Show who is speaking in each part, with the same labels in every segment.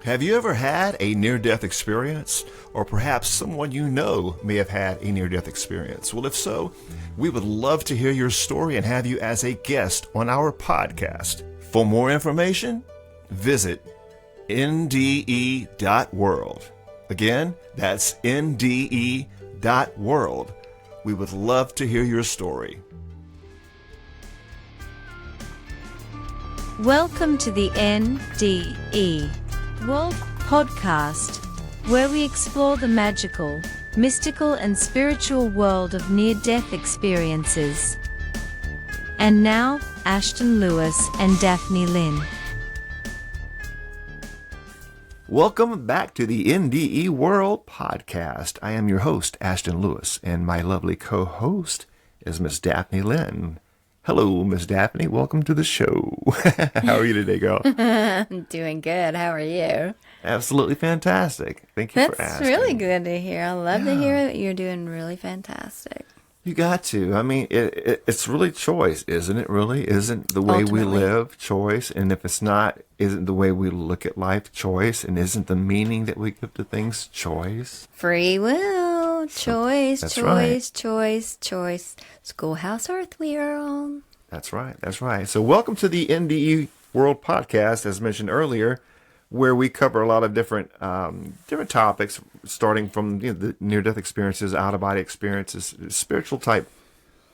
Speaker 1: Have you ever had a near-death experience? Or perhaps someone you know may have had a near-death experience? Well, if so, we would love to hear your story and have you as a guest on our podcast. For more information, visit NDE.world. Again, that's NDE.world. We would love to hear your story.
Speaker 2: Welcome to the NDE World Podcast, where we explore the magical, mystical, and spiritual world of near-death experiences. And now, Ashton Lewis and Daphne Lynn.
Speaker 1: Welcome back to the NDE World Podcast. I am your host, Ashton Lewis, and my lovely co-host is Miss Daphne Lynn. Hello, Miss Daphne. Welcome to the show. How are you today, girl?
Speaker 3: I'm doing good. How are you?
Speaker 1: Absolutely fantastic. Thank you for asking.
Speaker 3: That's really good to hear. I love to hear that you're doing really fantastic.
Speaker 1: You got to. I mean, it's really choice, isn't it? Really, isn't the way
Speaker 3: Ultimately.
Speaker 1: we live choice? And if it's not, isn't the way we look at life choice? And isn't the meaning that we give to things choice?
Speaker 3: Free will, choice,
Speaker 1: That's
Speaker 3: choice,
Speaker 1: right.
Speaker 3: choice. Schoolhouse Earth we are on.
Speaker 1: That's right. That's right. So welcome to the NDE World Podcast, as mentioned earlier, where we cover a lot of different topics, starting from the near-death experiences, out-of-body experiences, spiritual type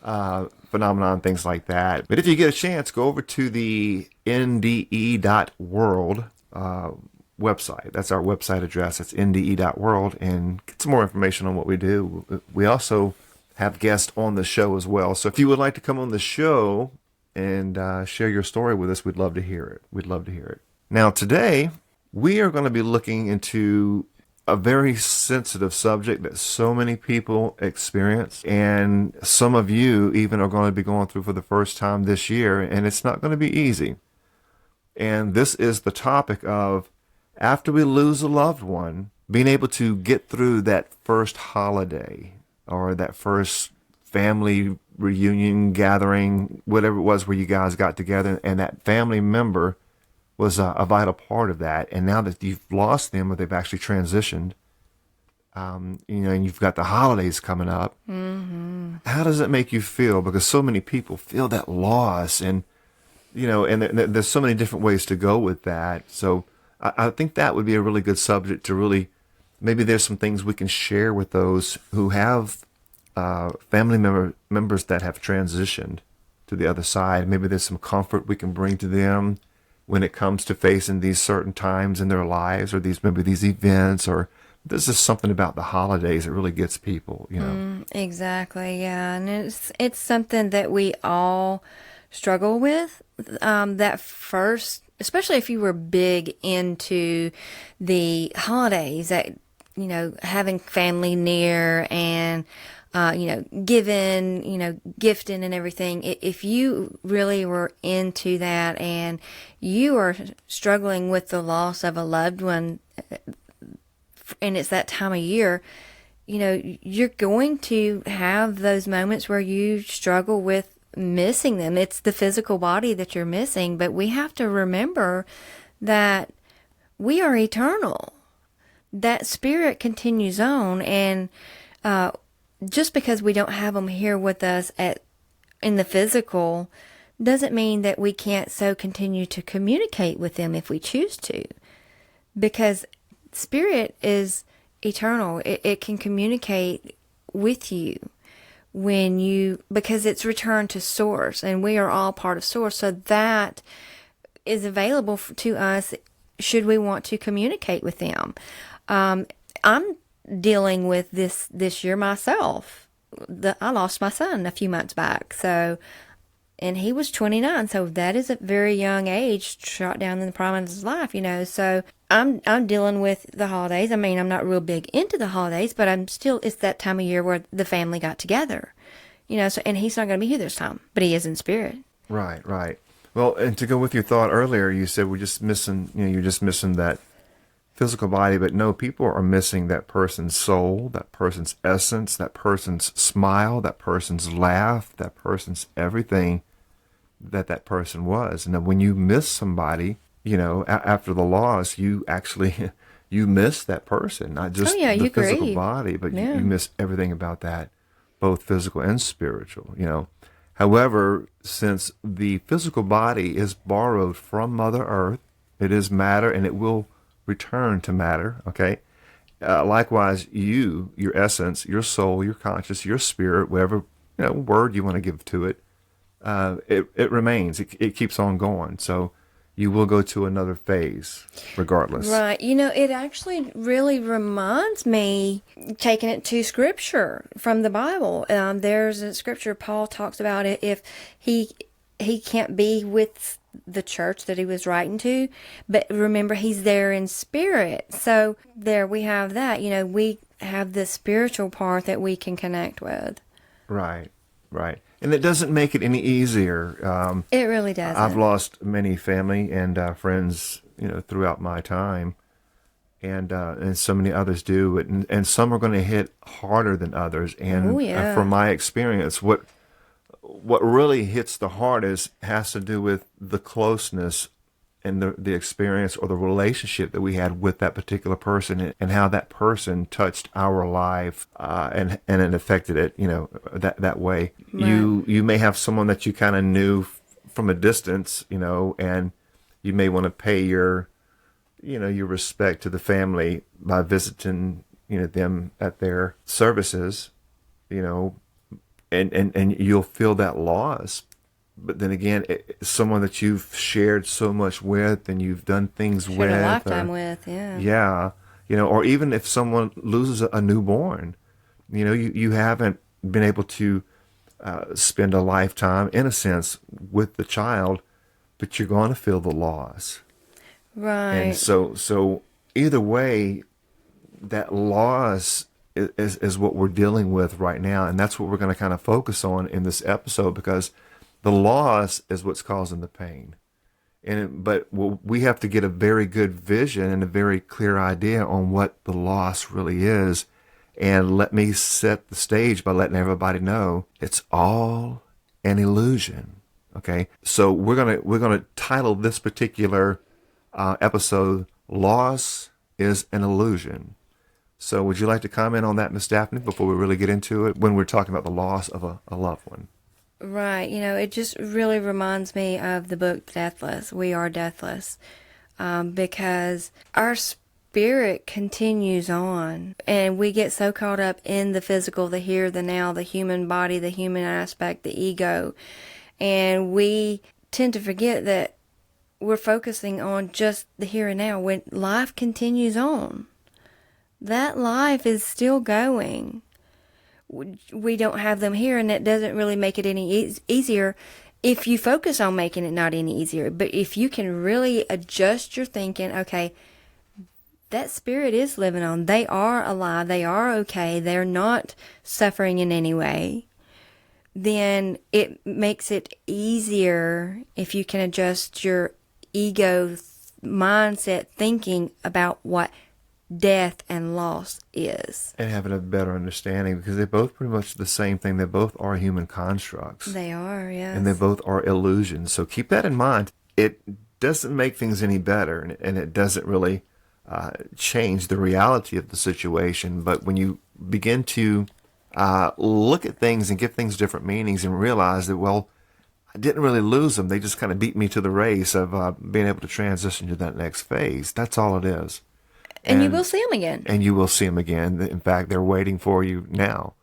Speaker 1: phenomenon, things like that. But if you get a chance, go over to the NDE.world website. That's our website address. That's NDE.world, and get some more information on what we do. We also have guests on the show as well. So if you would like to come on the show and share your story with us, we'd love to hear it. We'd love to hear it. Now, today, we are going to be looking into a very sensitive subject that so many people experience, and some of you even are going to be going through for the first time this year, and it's not going to be easy. And this is the topic of, after we lose a loved one, being able to get through that first holiday or that first family reunion gathering, whatever it was where you guys got together, and that family member was a vital part of that. And now that you've lost them or they've actually transitioned, and you've got the holidays coming up, how does it make you feel? Because so many people feel that loss, and there's so many different ways to go with that. So I think that would be a really good subject to really, maybe there's some things we can share with those who have family members that have transitioned to the other side. Maybe there's some comfort we can bring to them when it comes to facing these certain times in their lives, or these events, or this is something about the holidays that really gets people,
Speaker 3: Exactly, yeah. And it's something that we all struggle with. That first, especially if you were big into the holidays, that, having family near and giving, gifting and everything. If you really were into that and you are struggling with the loss of a loved one, and it's that time of year, you're going to have those moments where you struggle with missing them. It's the physical body that you're missing, but we have to remember that we are eternal. That spirit continues on, and just because we don't have them here with us in the physical doesn't mean that we can't so continue to communicate with them if we choose to, because spirit is eternal. It can communicate with you because it's returned to source, and we are all part of source. So that is available to us should we want to communicate with them. I'm dealing with this year myself. I lost my son a few months back, and he was 29, so that is a very young age, shot down in the prime of his life, so I'm dealing with the holidays. I mean, I'm not real big into the holidays, but it's that time of year where the family got together, and he's not going to be here this time, but he is in spirit.
Speaker 1: Right. Well, and to go with your thought earlier, you said you're just missing that physical body, but no, people are missing that person's soul, that person's essence, that person's smile, that person's laugh, that person's everything that person was. And when you miss somebody, after the loss, you actually you miss that person, not just
Speaker 3: Oh, yeah,
Speaker 1: the
Speaker 3: you
Speaker 1: physical
Speaker 3: grieve.
Speaker 1: body, but
Speaker 3: Yeah.
Speaker 1: you miss everything about that, both physical and spiritual. However, since the physical body is borrowed from Mother Earth, it is matter and it will return to matter, okay? Likewise, your essence, your soul, your conscious, your spirit, whatever word you want to give to it, it remains. It keeps on going. So you will go to another phase regardless.
Speaker 3: Right. It actually really reminds me, taking it to scripture from the Bible. There's a scripture Paul talks about it. If he can't be with the church that he was writing to, but remember, he's there in spirit. So there we have that. We have the spiritual part that we can connect with.
Speaker 1: Right. And it doesn't make it any easier.
Speaker 3: It really doesn't.
Speaker 1: I've lost many family and friends, throughout my time, and so many others do. And some are going to hit harder than others. And
Speaker 3: Oh, yeah.
Speaker 1: from my experience, what really hits the hardest has to do with the closeness and the experience or the relationship that we had with that particular person, and how that person touched our life, and it affected it, that way.
Speaker 3: Right.
Speaker 1: You may have someone that you kind of knew from a distance, and you may want to pay your respect to the family by visiting, them at their services, and you'll feel that loss. But then again, someone that you've shared so much with and you've done things
Speaker 3: Shared
Speaker 1: with.
Speaker 3: a lifetime with, yeah.
Speaker 1: Yeah. Or even if someone loses a newborn, you haven't been able to spend a lifetime, in a sense, with the child, but you're going to feel the loss.
Speaker 3: Right.
Speaker 1: And so either way, that loss is what we're dealing with right now. And that's what we're going to kind of focus on in this episode, because the loss is what's causing the pain. But we have to get a very good vision and a very clear idea on what the loss really is. And let me set the stage by letting everybody know it's all an illusion. Okay, so we're gonna title this particular episode "Loss is an Illusion." So would you like to comment on that, Miss Daphne, before we really get into it, when we're talking about the loss of a loved one?
Speaker 3: Right. It just really reminds me of the book Deathless. We are deathless. Because our spirit continues on, and we get so caught up in the physical, the here, the now, the human body, the human aspect, the ego. And we tend to forget that we're focusing on just the here and now when life continues on. That life is still going. We don't have them here, and that doesn't really make it any easier if you focus on making it not any easier. But if you can really adjust your thinking, okay, that spirit is living on. They are alive. They are okay. They're not suffering in any way. Then it makes it easier if you can adjust your ego mindset thinking about what death and loss is.
Speaker 1: And having a better understanding, because they're both pretty much the same thing. They both are human constructs.
Speaker 3: They are, yes.
Speaker 1: And they both are illusions. So keep that in mind. It doesn't make things any better, and it doesn't really change the reality of the situation. But when you begin to look at things and give things different meanings and realize that, well, I didn't really lose them. They just kind of beat me to the race of being able to transition to that next phase. That's all it is.
Speaker 3: And you will see them again.
Speaker 1: And you will see them again. In fact, they're waiting for you now.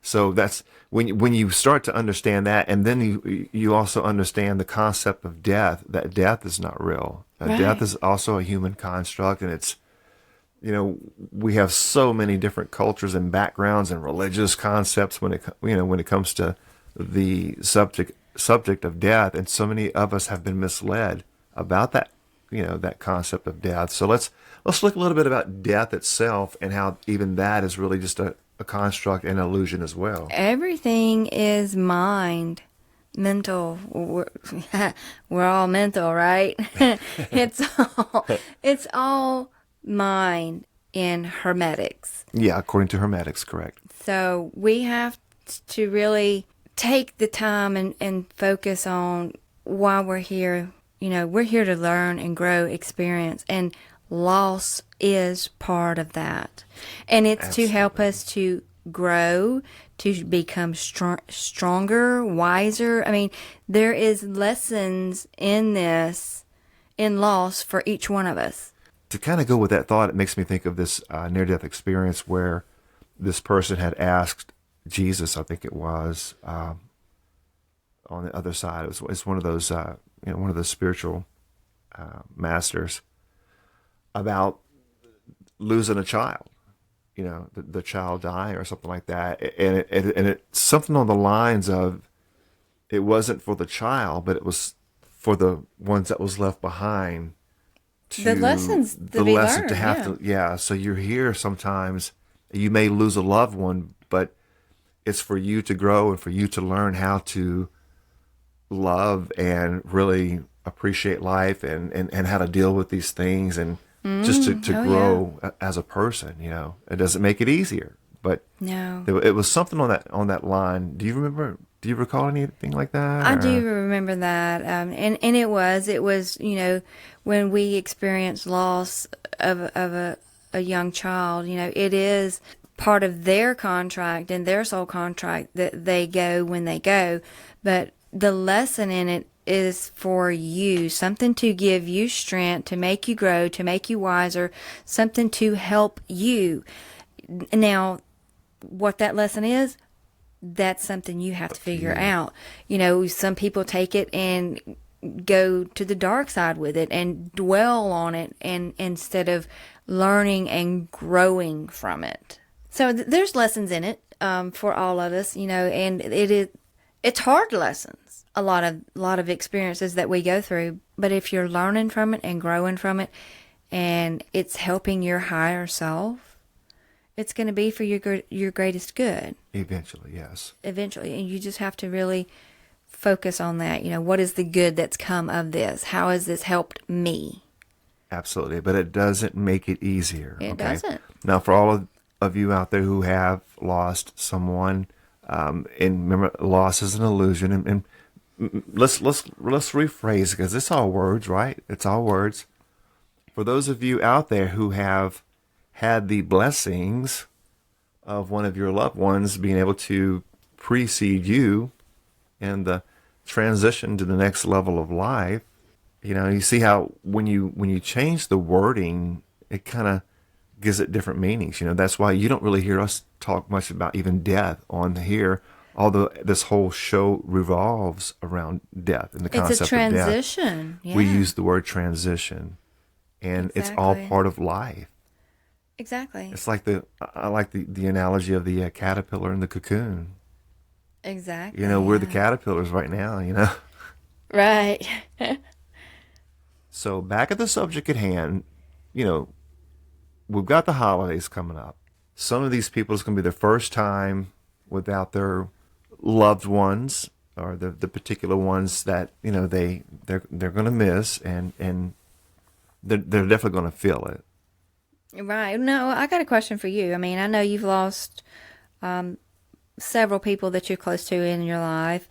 Speaker 1: So that's when you start to understand that, and then you also understand the concept of death, that death is not real.
Speaker 3: Right.
Speaker 1: Death is also a human construct, and it's, we have so many different cultures and backgrounds and religious concepts when it comes to the subject of death, and so many of us have been misled about that, that concept of death. So let's look a little bit about death itself and how even that is really just a construct and illusion as well.
Speaker 3: Everything is mind, mental. We're all mental, right? It's all mind in hermetics.
Speaker 1: Yeah, according to hermetics, correct.
Speaker 3: So we have to really take the time and focus on why we're here we're here to learn and grow, experience, and loss is part of that. And it's
Speaker 1: Absolutely.
Speaker 3: to help us to grow, to become stronger, wiser. I mean, there is lessons in this, in loss for each one of us.
Speaker 1: To kind of go with that thought, it makes me think of this near-death experience where this person had asked Jesus, I think it was, on the other side. It's one of those, one of those spiritual masters, about losing a child. The child dying or something like that, and it's something on the lines of, it wasn't for the child, but it was for the ones that was left behind.
Speaker 3: The lessons to be learned,
Speaker 1: to have to, so you're here sometimes, you may lose a loved one, but it's for you to grow and for you to learn how to love and really appreciate life and how to deal with these things, and just to grow as a person. It doesn't make it easier, but
Speaker 3: no,
Speaker 1: it was something on that line. Do you recall anything like that?
Speaker 3: I do remember that. And it was, when we experience loss of a young child, it is part of their contract and their soul contract that they go when they go. But the lesson in it is for you, something to give you strength, to make you grow, to make you wiser, something to help you. Now, what that lesson is, that's something you have to figure out. Some people take it and go to the dark side with it and dwell on it, and instead of learning and growing from it. So there's lessons in it for all of us, and it's hard lessons. A lot of experiences that we go through, but if you're learning from it and growing from it, and it's helping your higher self, it's going to be for your greatest good.
Speaker 1: Eventually, yes.
Speaker 3: Eventually, and you just have to really focus on that. What is the good that's come of this? How has this helped me?
Speaker 1: Absolutely, but it doesn't make it easier.
Speaker 3: It doesn't.
Speaker 1: Now, for all of you out there who have lost someone, and remember, loss is an illusion, and let's rephrase, because it's all words, right? It's all words. For those of you out there who have had the blessings of one of your loved ones being able to precede you in the transition to the next level of life, you see how when you change the wording, it kind of gives it different meanings. That's why you don't really hear us talk much about even death on here, although this whole show revolves around death and the concept of death.
Speaker 3: It's a transition. Yeah.
Speaker 1: We use the word transition, and It's all part of life.
Speaker 3: Exactly.
Speaker 1: It's like I like the analogy of the caterpillar and the cocoon.
Speaker 3: Exactly.
Speaker 1: We're the caterpillars right now,
Speaker 3: Right.
Speaker 1: So back at the subject at hand, we've got the holidays coming up. Some of these people, it's going to be their first time without their loved ones, or the particular ones that they're going to miss, and they're definitely going to feel it.
Speaker 3: Right. No, I got a question for you. I mean, I know you've lost several people that you're close to in your life.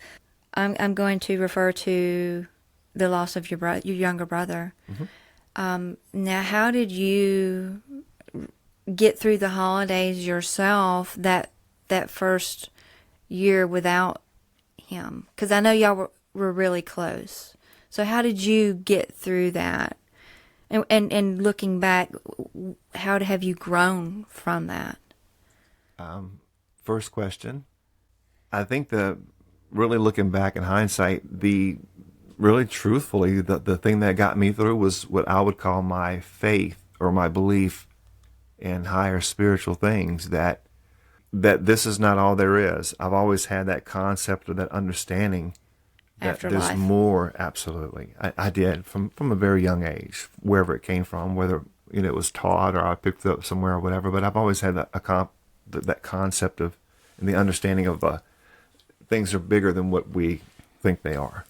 Speaker 3: I'm going to refer to the loss of your younger brother. Mm-hmm. Now, how did you get through the holidays yourself that first year without him? Because I know y'all were really close. So how did you get through that? And looking back, how have you grown from that?
Speaker 1: First question. I think really looking back in hindsight, really truthfully, the thing that got me through was what I would call my faith, or my belief in higher spiritual things, that this is not all there is. I've always had that concept, or that understanding that
Speaker 3: Afterlife.
Speaker 1: There's more. Absolutely. I did from a very young age, wherever it came from, whether it was taught or I picked it up somewhere or whatever, but I've always had that concept of, and the understanding of things are bigger than what we think they are.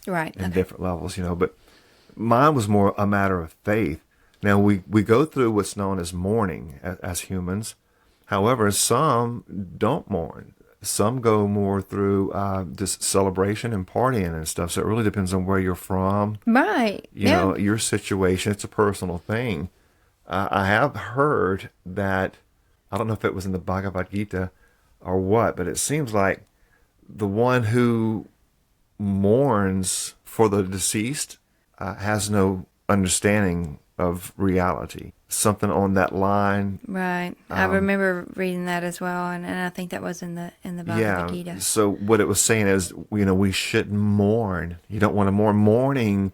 Speaker 3: Right.
Speaker 1: In different levels, but mine was more a matter of faith. Now, we go through what's known as mourning as humans. However, some don't mourn. some go more through just celebration and partying and stuff. So it really depends on where you're from.
Speaker 3: Right.
Speaker 1: You know, your situation. It's a personal thing. I have heard that, I don't know if it was in the Bhagavad Gita or what, but it seems like the one who mourns for the deceased has no understanding of reality. Something on that line.
Speaker 3: Right. I remember reading that as well, and I think that was in the Bhagavad Gita.
Speaker 1: So what it was saying is, we shouldn't mourn. You don't want to mourn. Mourning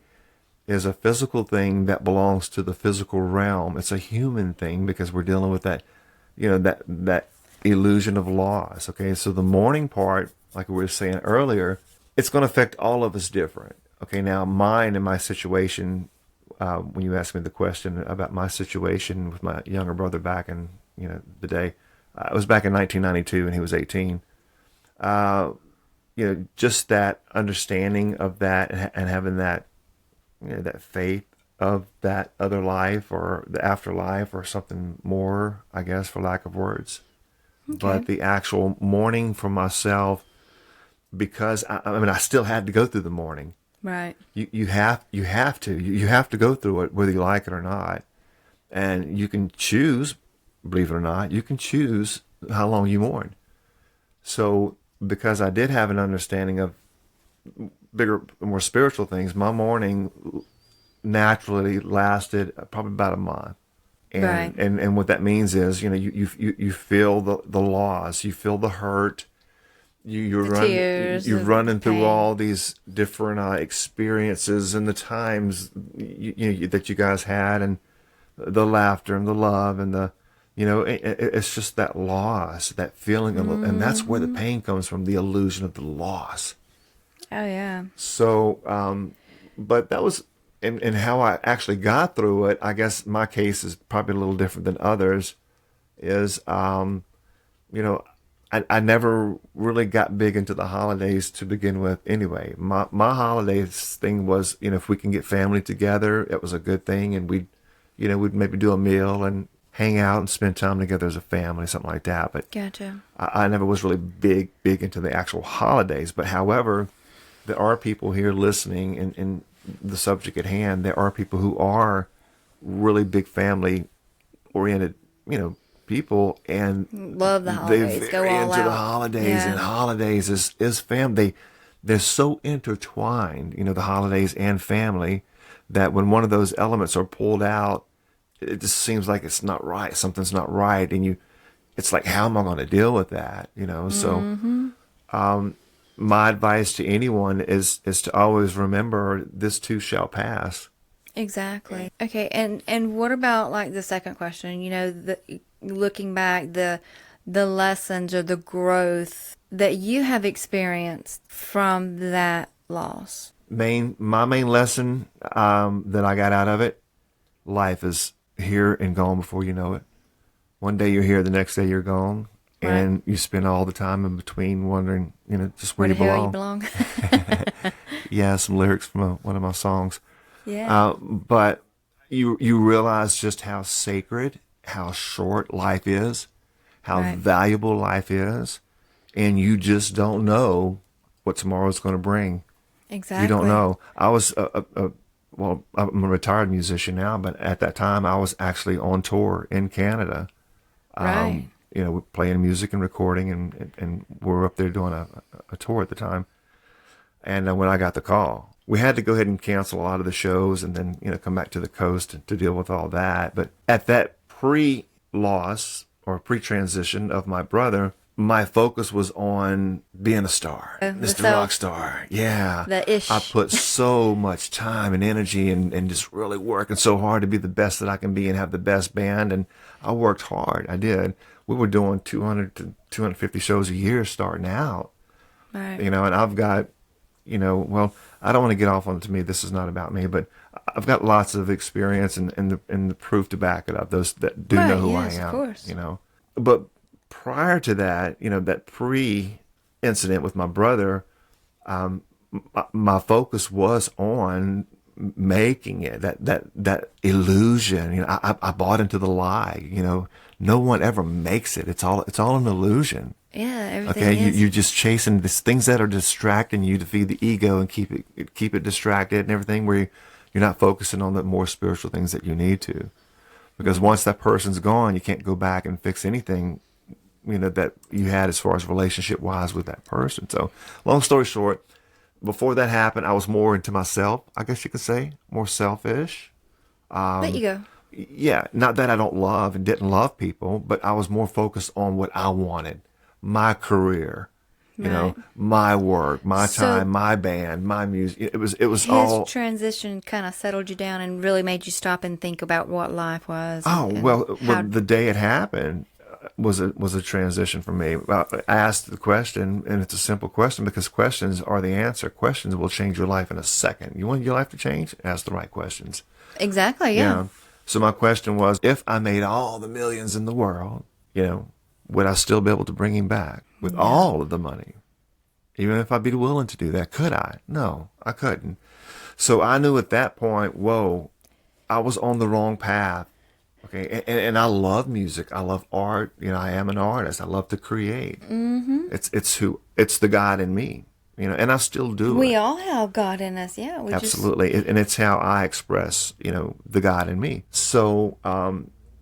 Speaker 1: is a physical thing that belongs to the physical realm. It's a human thing because we're dealing with that, that illusion of loss. Okay, so the mourning part, like we were saying earlier, it's going to affect all of us different. Okay, now mine and my situation, when you asked me the question about my situation with my younger brother back in, the day, it was back in 1992 and he was 18. Just that understanding of that and having that, that faith of that other life or the afterlife or something more, I guess, for lack of words. Okay. But the actual mourning for myself, because I still had to go through the mourning.
Speaker 3: Right.
Speaker 1: You have to go through it whether you like it or not, and you can choose, believe it or not, you can choose how long you mourn. So because I did have an understanding of bigger, more spiritual things, my mourning naturally lasted probably about a month. And,
Speaker 3: right.
Speaker 1: and what that means is, you feel the loss, you feel the hurt, you're running through all these different experiences and the times that you guys had, and the laughter and the love and the, it's just that loss, that feeling of, and that's where the pain comes from, the illusion of the loss.
Speaker 3: Oh yeah.
Speaker 1: So, but that was, and how I actually got through it, I guess my case is probably a little different than others, is, I never really got big into the holidays to begin with anyway. My holidays thing was, if we can get family together, it was a good thing. And we'd maybe do a meal and hang out and spend time together as a family, something like that. But
Speaker 3: gotcha.
Speaker 1: I never was really big into the actual holidays. But however, there are people here listening in the subject at hand. There are people who are really big family oriented, people, and
Speaker 3: love the holidays.
Speaker 1: They're very into the holidays, and holidays is family. They're so intertwined, the holidays and family, that when one of those elements are pulled out, it just seems like it's not right. Something's not right, and it's like, how am I going to deal with that? So, my advice to anyone is to always remember, this too shall pass.
Speaker 3: Exactly. Okay, and what about like the second question? Looking back, the lessons or the growth that you have experienced from that loss.
Speaker 1: My main lesson that I got out of it: life is here and gone before you know it. One day you're here, the next day you're gone, right. And you spend all the time in between wondering, just where you belong. Yeah, some lyrics from one of my songs.
Speaker 3: Yeah.
Speaker 1: But you realize just how sacred, how short life is, how
Speaker 3: right.
Speaker 1: valuable life is, and you just don't know what tomorrow's going to bring.
Speaker 3: Exactly.
Speaker 1: You don't know. I was I'm a retired musician now, but at that time I was actually on tour in Canada.
Speaker 3: Right.
Speaker 1: We're playing music and recording, and we were up there doing a tour at the time. And when I got the call, we had to go ahead and cancel a lot of the shows and then, come back to the coast to deal with all that. But at that pre-loss or pre-transition of my brother, my focus was on being a star, Mr. Rock Star. Yeah.
Speaker 3: The ish.
Speaker 1: I put so much time and energy and just really working so hard to be the best that I can be and have the best band. And I worked hard. I did. We were doing 200 to 250 shows a year starting out.
Speaker 3: Right.
Speaker 1: And I've got, well, I don't want to get off on, to me, this is not about me, but I've got lots of experience and the proof to back it up. Those that do know who I am,
Speaker 3: of course.
Speaker 1: But prior to that, that pre-incident with my brother, my focus was on making it, that illusion. I bought into the lie. No one ever makes it. It's all an illusion.
Speaker 3: Yeah, everything
Speaker 1: Okay,
Speaker 3: is.
Speaker 1: you're just chasing these things that are distracting you to feed the ego and keep it distracted and everything, where you're not focusing on the more spiritual things that you need to. Because once that person's gone, you can't go back and fix anything, that you had as far as relationship wise with that person. So, long story short, before that happened, I was more into myself, I guess you could say, more selfish.
Speaker 3: There you go.
Speaker 1: Yeah, not that I don't love and didn't love people, but I was more focused on what I wanted. My career,
Speaker 3: Right.
Speaker 1: my work, my
Speaker 3: So-
Speaker 1: time, my band, my music. It was
Speaker 3: His
Speaker 1: all.
Speaker 3: transition kind of settled you down and really made you stop and think about what life was.
Speaker 1: Oh,
Speaker 3: and
Speaker 1: well,
Speaker 3: how-
Speaker 1: the day it happened was a transition for me. I asked the question, and it's a simple question, because questions are the answer. Questions will change your life in a second. You want your life to change? Ask the right questions.
Speaker 3: Exactly, yeah.
Speaker 1: So my question was, if I made all the millions in the world, would I still be able to bring him back with all of the money? Even if I'd be willing to do that, could I? No, I couldn't. So I knew at that point, whoa, I was on the wrong path. Okay, and I love music. I love art. I am an artist. I love to create. Mm-hmm. It's the God in me. And I still do
Speaker 3: We
Speaker 1: it.
Speaker 3: all have God in us, yeah. We
Speaker 1: Absolutely. And it's how I express, the God in me. So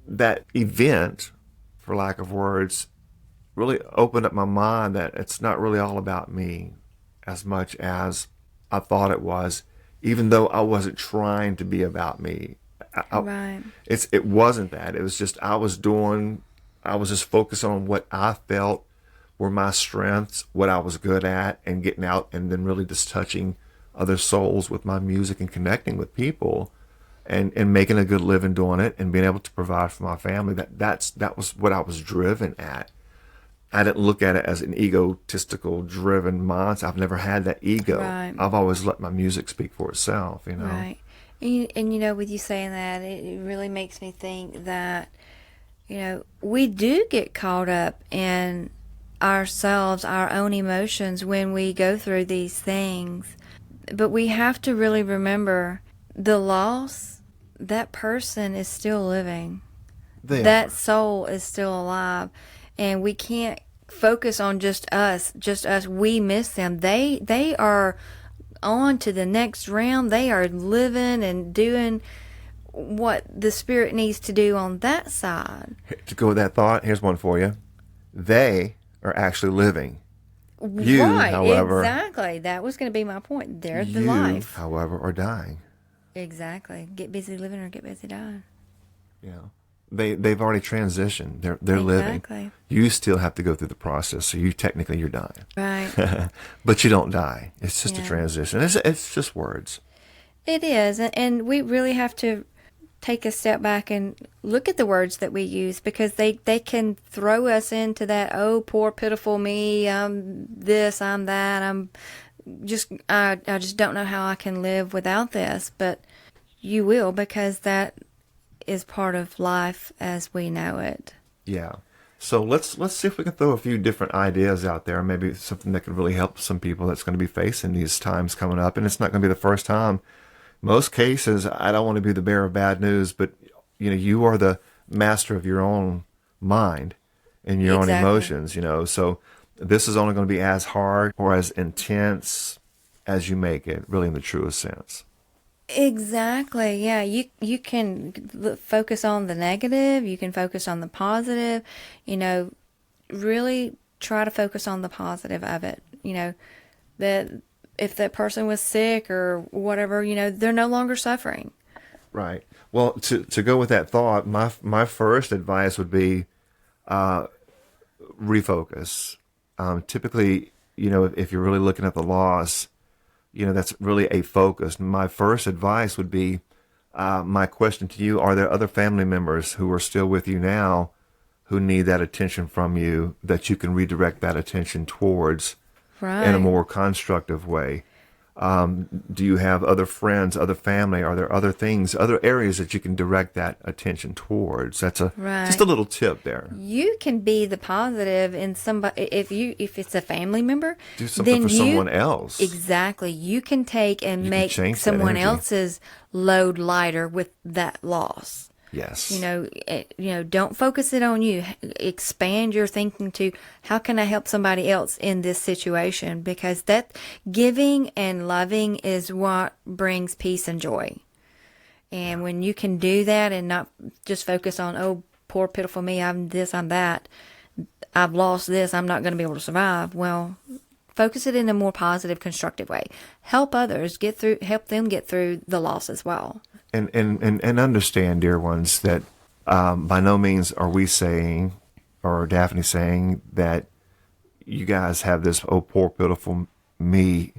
Speaker 1: that event, for lack of words, really opened up my mind that it's not really all about me as much as I thought it was, even though I wasn't trying to be about me.
Speaker 3: Right.
Speaker 1: It wasn't that. It was just I was just focused on what I felt were my strengths, what I was good at, and getting out and then really just touching other souls with my music and connecting with people and making a good living doing it and being able to provide for my family. That was what I was driven at. I didn't look at it as an egotistical driven mindset. I've never had that ego.
Speaker 3: Right.
Speaker 1: I've always let my music speak for itself,
Speaker 3: Right. And with you saying that, it really makes me think that, we do get caught up in ourselves, our own emotions when we go through these things. But we have to really remember the loss, that person is still living. That soul is still alive. And we can't focus on just us. We miss them. They are on to the next round. They are living and doing what the spirit needs to do on that side.
Speaker 1: To go with that thought, here's one for you. They are actually living. You,
Speaker 3: right,
Speaker 1: however,
Speaker 3: exactly. That was going to be my point. They're the
Speaker 1: you,
Speaker 3: life.
Speaker 1: however, are dying.
Speaker 3: Exactly. Get busy living or get busy dying.
Speaker 1: They've already transitioned. They're living.
Speaker 3: Exactly.
Speaker 1: You still have to go through the process. So you're dying.
Speaker 3: Right.
Speaker 1: But you don't die. It's just a
Speaker 3: Yeah.
Speaker 1: transition. It's just words.
Speaker 3: It is, and we really have to take a step back and look at the words that we use, because they can throw us into that, oh, poor pitiful me, I'm this, I'm that, I just don't know how I can live without this. But you will, because that is part of life as we know it.
Speaker 1: Yeah. So let's see if we can throw a few different ideas out there. Maybe something that could really help some people that's going to be facing these times coming up. And it's not going to be the first time. Most cases, I don't want to be the bearer of bad news, but you are the master of your own mind and your own
Speaker 3: Exactly.
Speaker 1: emotions. So this is only going to be as hard or as intense as you make it, really, in the truest sense.
Speaker 3: Exactly. Yeah, you can focus on the negative, you can focus on the positive, really try to focus on the positive of it. That if that person was sick or whatever, they're no longer suffering.
Speaker 1: Right. Well, to go with that thought, my first advice would be refocus. Typically, if you're really looking at the loss, that's really a focus. My first advice would be, my question to you, are there other family members who are still with you now who need that attention from you that you can redirect that attention towards
Speaker 3: Right.
Speaker 1: in a more constructive way? Do you have other friends, other family? Are there other things, other areas that you can direct that attention towards? That's just a little tip there.
Speaker 3: You can be the positive in somebody if it's a family member.
Speaker 1: Do something for someone else.
Speaker 3: Exactly. You can take and
Speaker 1: You can
Speaker 3: make
Speaker 1: change that
Speaker 3: someone
Speaker 1: energy.
Speaker 3: else's load lighter with that loss.
Speaker 1: Yes.
Speaker 3: Don't focus it on you. Expand your thinking to how can I help somebody else in this situation? Because that giving and loving is what brings peace and joy. And when you can do that and not just focus on, oh, poor pitiful me, I'm this, I'm that, I've lost this, I'm not going to be able to survive. Well, focus it in a more positive, constructive way. Help others help them get through the loss as well.
Speaker 1: And understand, dear ones, that by no means are we saying, or Daphne saying, that you guys have this, oh, poor, pitiful me.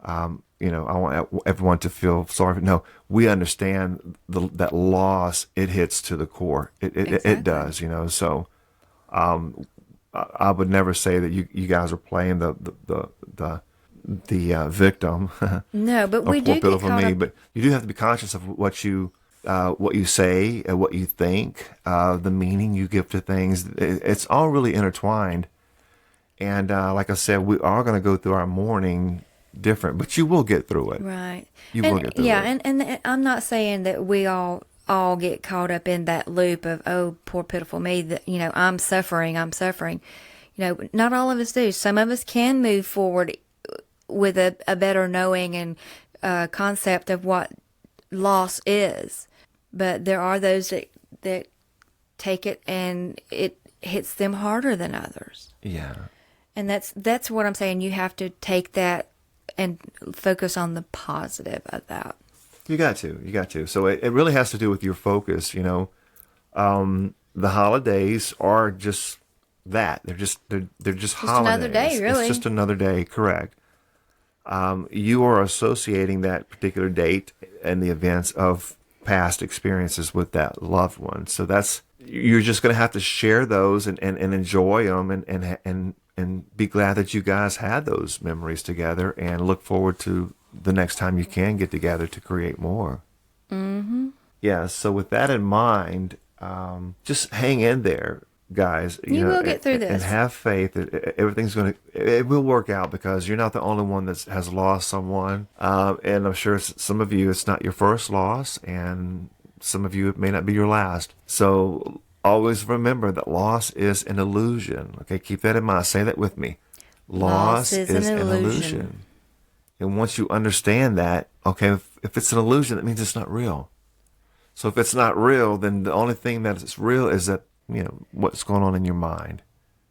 Speaker 1: I want everyone to feel sorry. No, we understand that loss, it hits to the core. It does, So I would never say that you guys are playing the victim.
Speaker 3: No, but we do get caught up.
Speaker 1: But you do have to be conscious of what you say, what you think, the meaning you give to things. It's all really intertwined. And like I said, we are going to go through our mourning different, but you will get through it.
Speaker 3: Right.
Speaker 1: Will get through it.
Speaker 3: Yeah, and I'm not saying that we all get caught up in that loop of, oh, poor pitiful me, that I'm suffering. Not all of us do. Some of us can move forward with a better knowing and concept of what loss is. But there are those that take it and it hits them harder than others.
Speaker 1: Yeah.
Speaker 3: And that's what I'm saying. You have to take that and focus on the positive of that.
Speaker 1: You got to. So it really has to do with your focus, The holidays are just that. They're just holidays.
Speaker 3: Another day, really.
Speaker 1: It's just another day, correct. You are associating that particular date and the events of past experiences with that loved one. So you're just going to have to share those and enjoy them and be glad that you guys had those memories together and look forward to the next time you can get together to create more. Mm-hmm. Yeah. So with that in mind, just hang in there, guys.
Speaker 3: You will get through this.
Speaker 1: And have faith that it will work out, because you're not the only one that has lost someone. And I'm sure some of you, it's not your first loss, and some of you, it may not be your last. So always remember that loss is an illusion. Okay, keep that in mind. Say that with me. Loss is an illusion. And once you understand that, okay, if it's an illusion, that means it's not real. So if it's not real, then the only thing that is real is that, what's going on in your mind.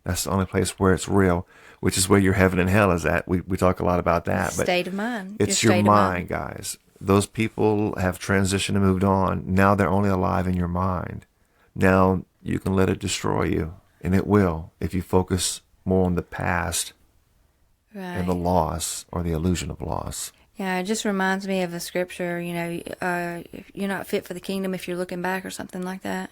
Speaker 1: That's the only place where it's real, which is where your heaven and hell is at. We talk a lot about that. But
Speaker 3: state of mind.
Speaker 1: It's your mind, guys. Those people have transitioned and moved on. Now they're only alive in your mind. Now you can let it destroy you, and it will, if you focus more on the past. Right. And the loss, or the illusion of loss.
Speaker 3: Yeah, it just reminds me of a scripture, if you're not fit for the kingdom if you're looking back, or something like that.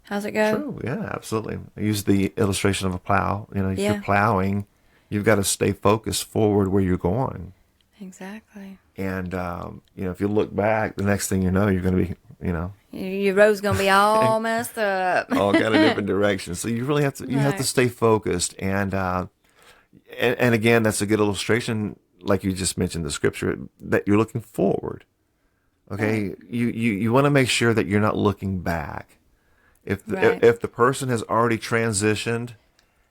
Speaker 3: How's it go?
Speaker 1: True, yeah, absolutely. I use the illustration of a plow. If you're plowing, you've got to stay focused forward where you're going.
Speaker 3: Exactly.
Speaker 1: And, if you look back, the next thing you know, you're going to be,
Speaker 3: your road's going to be all messed up.
Speaker 1: All kind of different directions. So you really have to, have to stay focused. And again, that's a good illustration, like you just mentioned the scripture, that you're looking forward. Okay, you want to make sure that you're not looking back. If the person has already transitioned,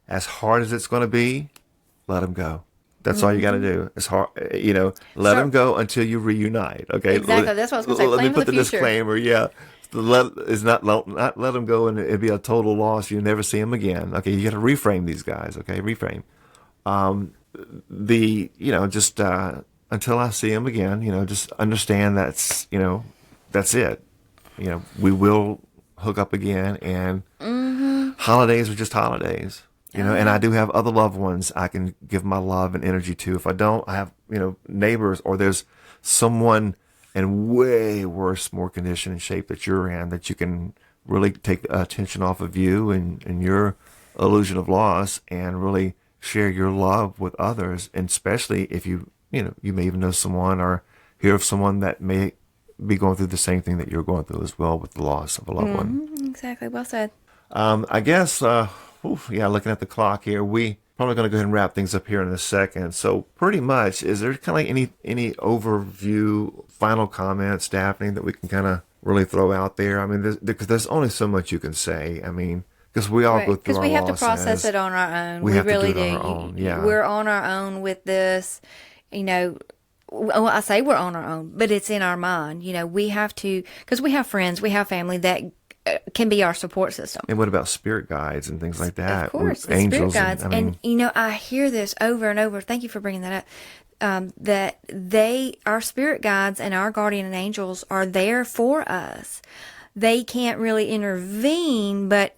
Speaker 1: as hard as it's going to be, let them go. That's all you got to do. It's hard, let them go until you reunite. Okay,
Speaker 3: exactly. That's what I was going to say.
Speaker 1: Let me put the
Speaker 3: future.
Speaker 1: disclaimer. Yeah. Not let them go, and it'd be a total loss. You never see them again. Okay, you got to reframe these guys. Okay, reframe. Until I see them again, just understand that's it. We will hook up again, and holidays are just holidays. And I do have other loved ones I can give my love and energy to. If I don't, I have, neighbors, or there's someone in way worse, more condition and shape that you're in, that you can really take attention off of you and your illusion of loss, and really share your love with others. And especially if you you may even know someone or hear of someone that may be going through the same thing that you're going through as well with the loss of a loved one.
Speaker 3: Exactly. Well said.
Speaker 1: I guess, looking at the clock here, we probably going to go ahead and wrap things up here in a second. So pretty much, is there kind of like any overview, final comments, Daphne, that we can kind of really throw out there? I mean, because there's only so much you can say. I mean, because we all go through our losses.
Speaker 3: Because we have to process it on our own. We really do.
Speaker 1: On our own. Yeah.
Speaker 3: We're on our own with this, well, I say we're on our own, but it's in our mind. We have to, because we have friends, we have family that can be our support system.
Speaker 1: And what about spirit guides and things like that?
Speaker 3: Of course, the
Speaker 1: angels.
Speaker 3: Spirit guides. I hear this over and over. Thank you for bringing that up. That our spirit guides and our guardian angels are there for us. They can't really intervene, but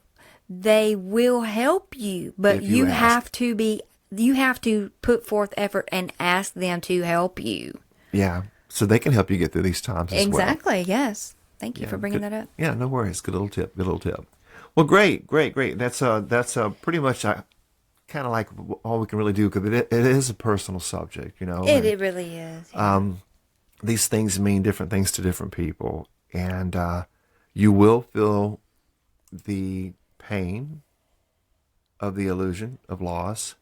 Speaker 3: they will help you. But you have to put forth effort and ask them to help you.
Speaker 1: Yeah, so they can help you get through these times as well.
Speaker 3: Exactly. Yes. Thank you for bringing that up.
Speaker 1: Yeah, no worries. Good little tip. Well, great. That's pretty much kind of like all we can really do, because it is a personal subject,
Speaker 3: It really is. Yeah.
Speaker 1: These things mean different things to different people, and you will feel the pain of the illusion of loss,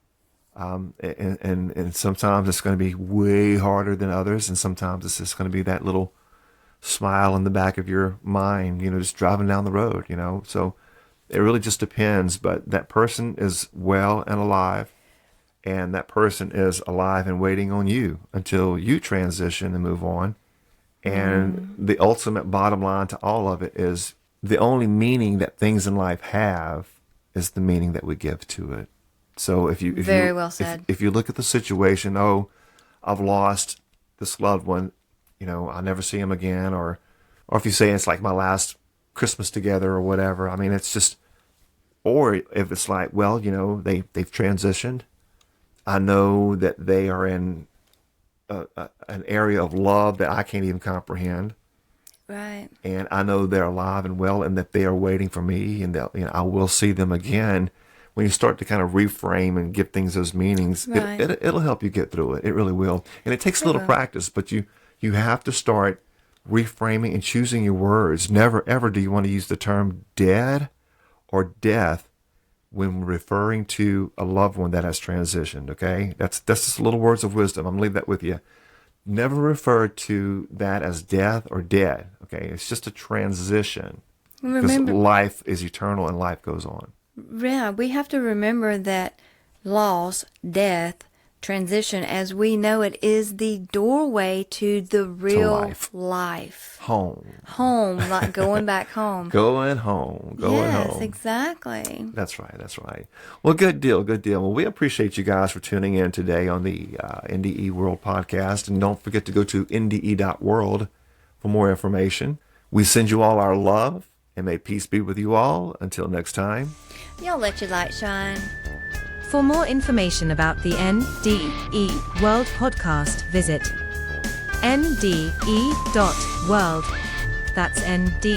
Speaker 1: and sometimes it's going to be way harder than others, and sometimes it's just going to be that little smile in the back of your mind, just driving down the road, so it really just depends. But that person is well and alive, and that person is alive and waiting on you until you transition and move on. And the ultimate bottom line to all of it is the only meaning that things in life have is the meaning that we give to it. So if you
Speaker 3: well said.
Speaker 1: If you look at the situation, I've lost this loved one, I'll never see him again, or if you say it's like my last Christmas together or whatever. I mean, it's just, or if it's like, well, they've transitioned. I know that they are in an area of love that I can't even comprehend.
Speaker 3: Right.
Speaker 1: And I know they're alive and well, and that they are waiting for me, and that I will see them again. When you start to kind of reframe and give things those meanings,
Speaker 3: right.
Speaker 1: it'll help you get through it. It really will. And it takes a little practice, but you have to start reframing and choosing your words. Never, ever do you want to use the term dead or death when referring to a loved one that has transitioned, okay? That's just little words of wisdom. I'm going to leave that with you. Never refer to that as death or dead, okay? It's just a transition. Because life is eternal and life goes on.
Speaker 3: Yeah, we have to remember that loss, death, transition, as we know it, is the doorway to the real life.
Speaker 1: Home,
Speaker 3: like going back home.
Speaker 1: Going home.
Speaker 3: Yes, exactly.
Speaker 1: That's right. Well, good deal. Well, we appreciate you guys for tuning in today on the NDE World Podcast. And don't forget to go to NDE.world for more information. We send you all our love, and may peace be with you all. Until next time.
Speaker 3: Y'all let your light shine.
Speaker 2: For more information about the NDE World Podcast, visit NDE.world. That's NDE.world.